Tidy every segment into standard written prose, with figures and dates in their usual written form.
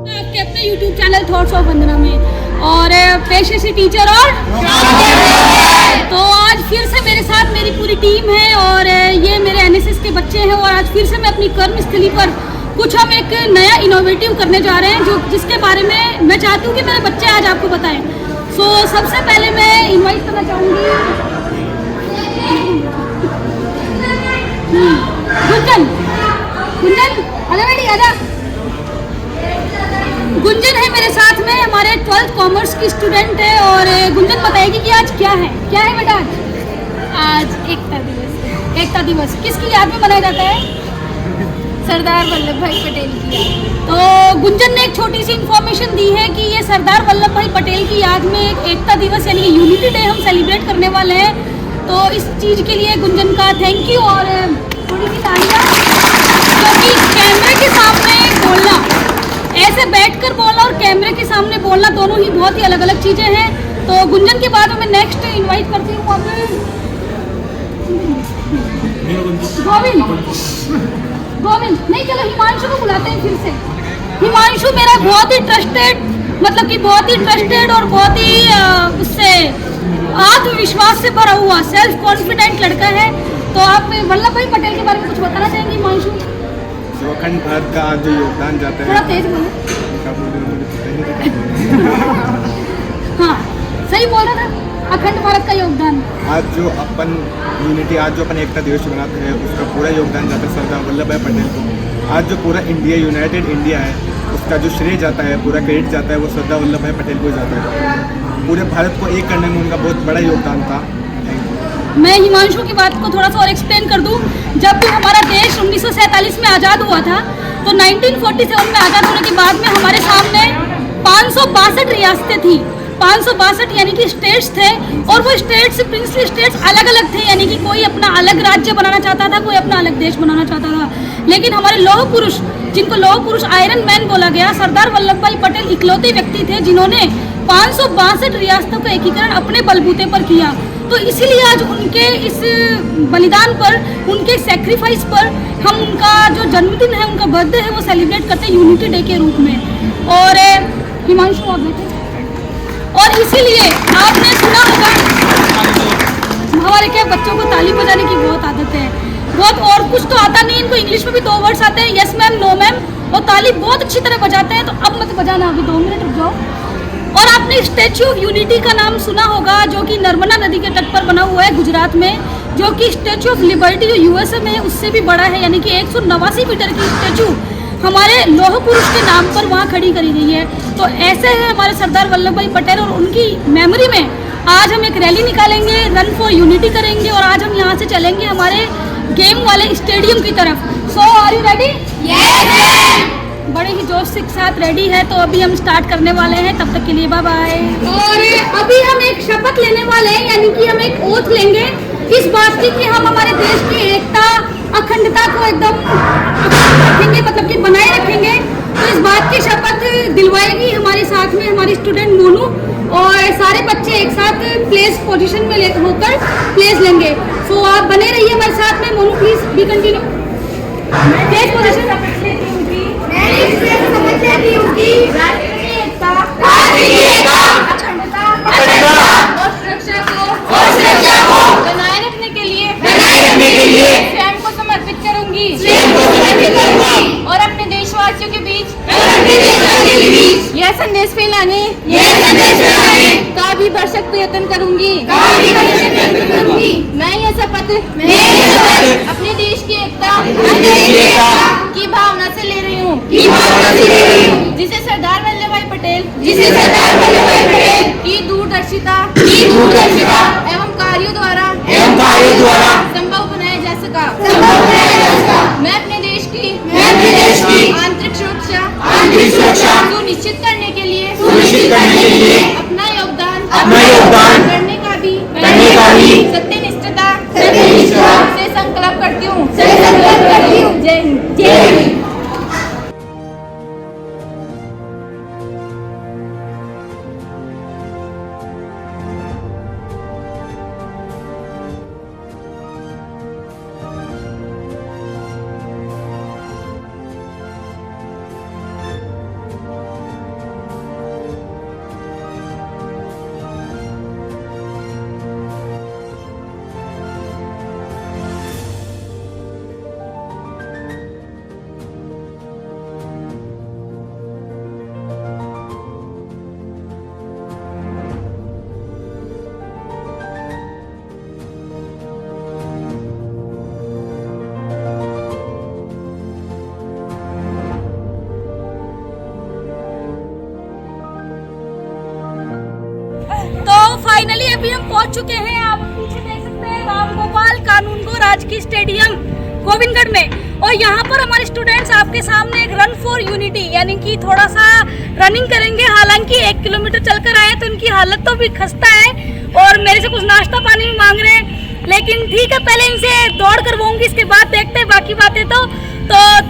आपके अपने YouTube channel thoughts of वंदना में और पेशे से टीचर और तो आज फिर से मेरे साथ मेरी पूरी टीम है और ये मेरे एनएसएस के बच्चे हैं और आज फिर से मैं अपनी कर्मस्थली पर कुछ हम एक नया इनोवेटिव करने जा रहे हैं जो जिसके बारे में मैं चाहती हूँ कि मेरे बच्चे आज आपको बताएं। सो सबसे पहले मैं इनवाइट करना चाहूँगी गुंजन। गुंजन आजा बेटी आजा। गुंजन है मेरे साथ में, हमारे 12th कॉमर्स की स्टूडेंट है और गुंजन बताएगी कि आज क्या है बेटा। आज एकता दिवस। एकता दिवस किसकी याद में मनाया जाता है? सरदार वल्लभ भाई पटेल की याद। तो गुंजन ने एक छोटी सी इन्फॉर्मेशन दी है कि ये सरदार वल्लभ भाई पटेल की याद में एक एकता दिवस यानी यूनिटी डे हम सेलिब्रेट करने वाले हैं। तो इस चीज़ के लिए गुंजन का थैंक यू और थोड़ी सी तालियां, क्योंकि कैमरे के सामने बोलना, ऐसे बैठकर बोलना और कैमरे के सामने बोलना दोनों ही बहुत ही अलग अलग चीज़ें हैं। तो गुंजन के बाद मैं नेक्स्ट इनवाइट करती हूँ गोविंद नहीं, चलो हिमांशु को बुलाते हैं फिर से। हिमांशु मेरा बहुत ही ट्रस्टेड, मतलब कि बहुत ही ट्रस्टेड और बहुत ही उससे आत्मविश्वास से भरा हुआ सेल्फ कॉन्फिडेंट लड़का है। तो आप वल्लभ भाई पटेल के बारे में कुछ बताना चाहेंगे हिमांशु? अखंड भारत का आज जो योगदान जाता है, थोड़ा तेज बोलो। हाँ सही बोल रहा था, अखंड भारत का योगदान। आज जो अपन यूनिटी, आज जो अपन एकता दिवस मनाते हैं उसका पूरा योगदान जाता है सरदार वल्लभ भाई पटेल को। आज जो पूरा इंडिया यूनाइटेड इंडिया है उसका जो श्रेय जाता है, पूरा क्रेडिट जाता है वो सरदार वल्लभ भाई पटेल को जाता है। पूरे भारत को एक करने में उनका बहुत बड़ा योगदान था। मैं हिमांशु की बात को थोड़ा सा और एक्सप्लेन कर दूं। जब भी हमारा देश 1947 में आज़ाद हुआ था तो 1947 में आज़ाद होने के बाद में हमारे सामने 562 रियासतें थी। 562 यानी कि स्टेट्स थे और वो स्टेट्स प्रिंसली स्टेट्स अलग अलग थे, यानी कि कोई अपना अलग राज्य बनाना चाहता था, कोई अपना अलग देश बनाना चाहता था। लेकिन हमारे लौह पुरुष, जिनको लौह पुरुष आयरन मैन बोला गया, सरदार वल्लभ भाई पटेल इकलौते व्यक्ति थे जिन्होंने 562 रियासतों का एकीकरण अपने बलबूते पर किया। तो इसीलिए आज उनके इस बलिदान पर, उनके सेक्रीफाइस पर हम उनका जो जन्मदिन है, उनका बर्थडे है, वो सेलिब्रेट करते हैं यूनिटी डे के रूप में। और हिमांशु आप बैठे। और इसीलिए आपने सुना होगा हमारे क्या बच्चों को ताली बजाने की बहुत आदत है, बहुत, और कुछ तो आता नहीं इनको। इंग्लिश में भी 2 वर्ड्स आते हैं, यस मैम नो मैम, और ताली बहुत अच्छी तरह बजाते हैं। तो अब मत बजाना, अभी 2 मिनट रुक जाओ। और आपने स्टैच्यू ऑफ यूनिटी का नाम सुना होगा जो कि नर्मदा नदी के तट पर बना हुआ है गुजरात में, जो कि स्टैच्यू ऑफ लिबर्टी जो यूएसए में है उससे भी बड़ा है, यानी कि 189 मीटर की स्टैच्यू हमारे लौह पुरुष के नाम पर वहाँ खड़ी करी गई है। तो ऐसे है हमारे सरदार वल्लभ भाई पटेल और उनकी मेमोरी में आज हम एक रैली निकालेंगे, रन फॉर यूनिटी करेंगे और आज हम यहाँ से चलेंगे हमारे गेम वाले स्टेडियम की तरफ। सो आर यू रेडी? बड़े ही जोश के साथ रेडी है, तो अभी हम स्टार्ट करने वाले हैं। तब तक के लिए बाय बाय। और अभी हम एक शपथ लेने वाले हैं, यानी कि हम एक ओथ लेंगे इस बात की कि हम हमारे देश की एकता, अखंडता को एकदम रखेंगे, मतलब कि बनाए रखेंगे। तो इस बात की शपथ दिलवाएगी हमारे साथ में हमारी स्टूडेंट मोनू, और सारे बच्चे एक साथ प्लेस पोजीशन में होकर प्लेस लेंगे। सो आप बने रहिए हमारे साथ में। Monu please be continue. Place position बनाए रखने के लिए स्वयं को समर्पित करूंगी और अपने देशवासियों के बीच यह संदेश फैलाने का भी भरसक प्रयत्न करूंगी। मैं यह शपथ अपने देश की एकता की भावना से ले रही हूँ, जिसे सरदार वल्लभ भाई पटेल की दूरदर्शिता एवं कार्यों द्वारा संभव बनाया जा सका। मैं अपने देश की आंतरिक सुरक्षा सुनिश्चित करने के लिए अपना योगदान करने का भी सत्यनिष्ठता से संकल्प करती हूँ। जय हिंद। फाइनली अभी हम पहुंच चुके हैं, आप पीछे देख सकते हैं राम गोपाल कानूनगो राजकीय स्टेडियम गोविंदगढ़ में। और यहाँ पर हमारे स्टूडेंट्स आपके सामने एक रन फॉर यूनिटी यानी कि थोड़ा सा रनिंग करेंगे। हालांकि 1 किलोमीटर चलकर आए तो इनकी हालत तो भी खस्ता है और मेरे से कुछ नाश्ता पानी भी मांग रहे हैं, लेकिन ठीक है पहले इनसे दौड़ करवाऊंगी, इसके बाद देखते हैं बाकी बातें। तो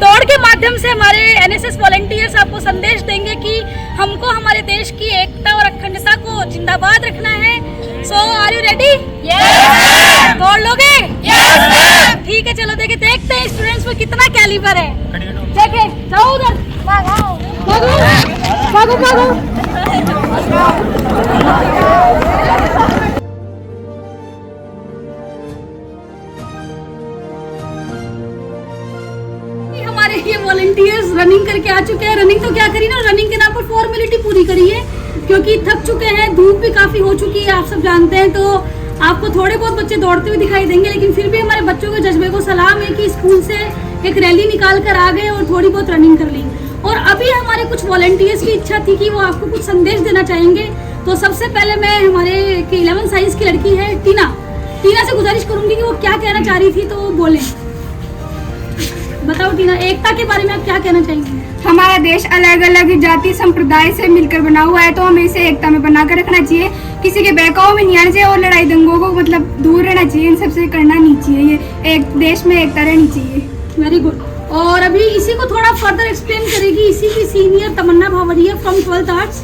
दौड़ के माध्यम से हमारे एनएसएस वॉलंटियर्स आपको संदेश देंगे कि हमको हमारे देश की एकता और अखंडता को जिंदाबाद रखना है। सो आर यू रेडी? यस। दौड़ लोगे? यस। ठीक है, चलो देखते हैं स्टूडेंट्स में कितना कैलिबर है। देखे जाओ उधर, भागो भागो भागो। हमारे ये वॉलंटियर्स रनिंग करके आ चुके हैं। रनिंग तो क्या करी ना, रनिंग के नाम पर फॉर्मेलिटी पूरी करी है क्योंकि थक चुके हैं, धूप भी काफी हो चुकी है आप सब जानते हैं। तो आपको थोड़े बहुत बच्चे दौड़ते हुए दिखाई देंगे, लेकिन फिर भी हमारे बच्चों के जज्बे को सलाम है कि स्कूल से एक रैली निकाल कर आ गए और थोड़ी बहुत रनिंग कर ली। और अभी हमारे कुछ वॉलंटियर्स की इच्छा थी कि वो आपको कुछ संदेश देना चाहेंगे। तो सबसे पहले मैं हमारे 11 साइंस की लड़की है टीना से गुजारिश करूंगी कि वो क्या कहना चाह रही थी, तो वो बोले। बताओ टीना, एकता के बारे में आप क्या कहना चाहेंगे? हमारा देश अलग अलग जाति संप्रदाय से मिलकर बना हुआ है, तो हमें इसे एकता में बनाकर रखना चाहिए। किसी के बहकाव में नहीं आना चाहिए और लड़ाई दंगों को मतलब दूर रहना चाहिए, इन सबसे करना नहीं चाहिए। ये एक देश में एकता रहनी चाहिए। Very good. और अभी इसी को थोड़ा फर्दर एक्सप्लेन करेगी इसी की senior Tamanna Bhavariya from 12th arts.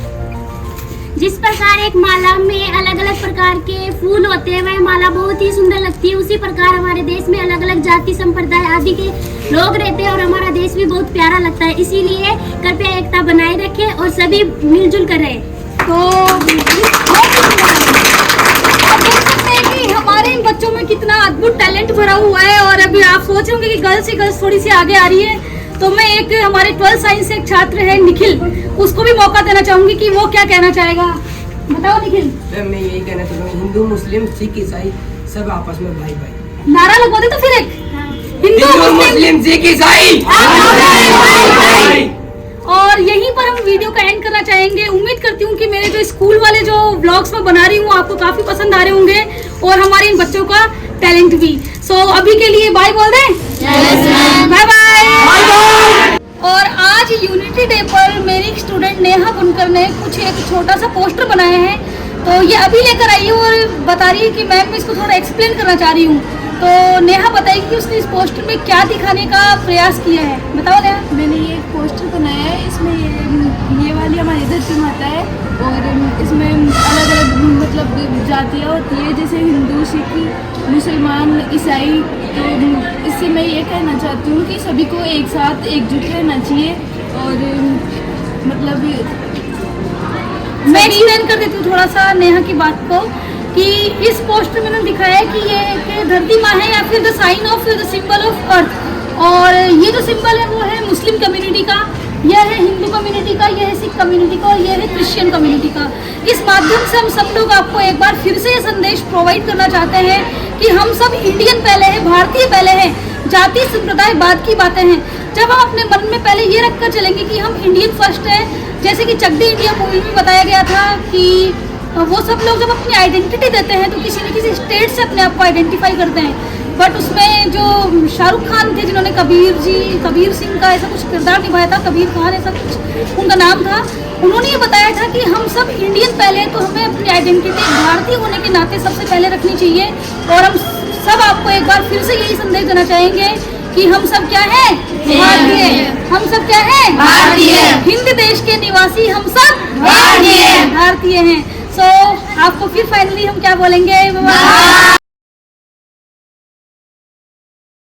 जिस प्रकार एक माला में अलग अलग प्रकार के फूल होते हैं, वह माला बहुत ही सुंदर लगती है, उसी प्रकार हमारे देश में अलग अलग जाति संप्रदाय आदि के लोग रहते हैं और हमारा देश भी बहुत प्यारा लगता है। इसीलिए कृपया एकता बनाए रखें और सभी मिलजुल कर रहें। तो कि हमारे इन बच्चों में कितना अद्भुत टैलेंट भरा हुआ है। और अभी आप सोच रहे होंगे कि गर्ल्स ही गर्ल्स थोड़ी सी आगे आ रही है, तो मैं एक हमारे 12th साइंस से एक छात्र है निखिल, उसको भी मौका देना चाहूंगी कि वो क्या कहना चाहेगा। बताओ निखिल। मैं यही कहना चाहूँगा, हिंदू मुस्लिम सिख ईसाई सब आपस में भाई भाई। नारा लगवा दे तो फिर एक हिंदू मुस्लिम सिख ईसाई। और यहीं पर हम वीडियो का एंड करना चाहेंगे। उम्मीद करती हूँ कि मेरे जो स्कूल वाले जो व्लॉग्स में बना रही हूँ आपको काफी पसंद आ रहे होंगे और हमारे इन बच्चों का टैलेंट भी। सो अभी के लिए बाय बोल दें। Bye bye. और आज यूनिटी डे पर मेरी स्टूडेंट नेहा बुनकर ने कुछ एक छोटा सा पोस्टर बनाया है, तो ये अभी लेकर आई है और बता रही है कि मैम मैं इसको थोड़ा एक्सप्लेन करना चाह रही हूँ। तो नेहा बताएगी कि उसने इस पोस्टर में क्या दिखाने का प्रयास किया है। बताओ नेहा। मैंने ये एक पोस्टर बनाया है, इसमें ये वाली हमारी धरती माता है और इसमें अलग अलग मतलब जातियाँ होती है, जैसे हिंदू सिख मुसलमान ईसाई। तो इससे मैं ये कहना चाहती हूँ कि सभी को एक साथ एकजुट रहना चाहिए। और मतलब मैं एक्सप्लेन कर देती हूँ थोड़ा सा नेहा की बात को कि इस पोस्टर में दिखाया है कि ये एक धरती माँ है या फिर the sign of the symbol of earth. और ये जो सिंबल है वो है मुस्लिम कम्युनिटी का, यह है हिंदू कम्युनिटी का, यह है सिख कम्युनिटी का और यह है क्रिश्चियन कम्युनिटी का। इस माध्यम से हम सब लोग आपको एक बार फिर से ये संदेश प्रोवाइड करना चाहते हैं कि हम सब इंडियन पहले हैं, भारतीय पहले हैं, जाति संप्रदाय बाद की बातें हैं। जब हम अपने मन में पहले ये रखकर चलेंगे कि हम इंडियन फर्स्ट हैं, जैसे कि चक दे इंडिया मूवी में बताया गया था कि वो सब लोग जब अपनी आइडेंटिटी देते हैं तो किसी न किसी स्टेट से अपने आप को आइडेंटिफाई करते हैं। बट उसमें जो शाहरुख खान थे जिन्होंने कबीर सिंह का ऐसा कुछ किरदार निभाया था, कबीर खान ऐसा कुछ उनका नाम था, उन्होंने ये बताया था कि हम सब इंडियन पहले हैं, तो हमें अपनी आइडेंटिटी भारतीय होने के नाते सबसे पहले रखनी चाहिए। और हम सब आपको एक बार फिर से यही संदेश देना चाहेंगे कि हम सब क्या हैं? भारतीय। हम सब क्या हैं? भारतीय। हिंद देश के निवासी हम सब भारतीय हैं। सो आपको फिर फाइनली हम क्या बोलेंगे?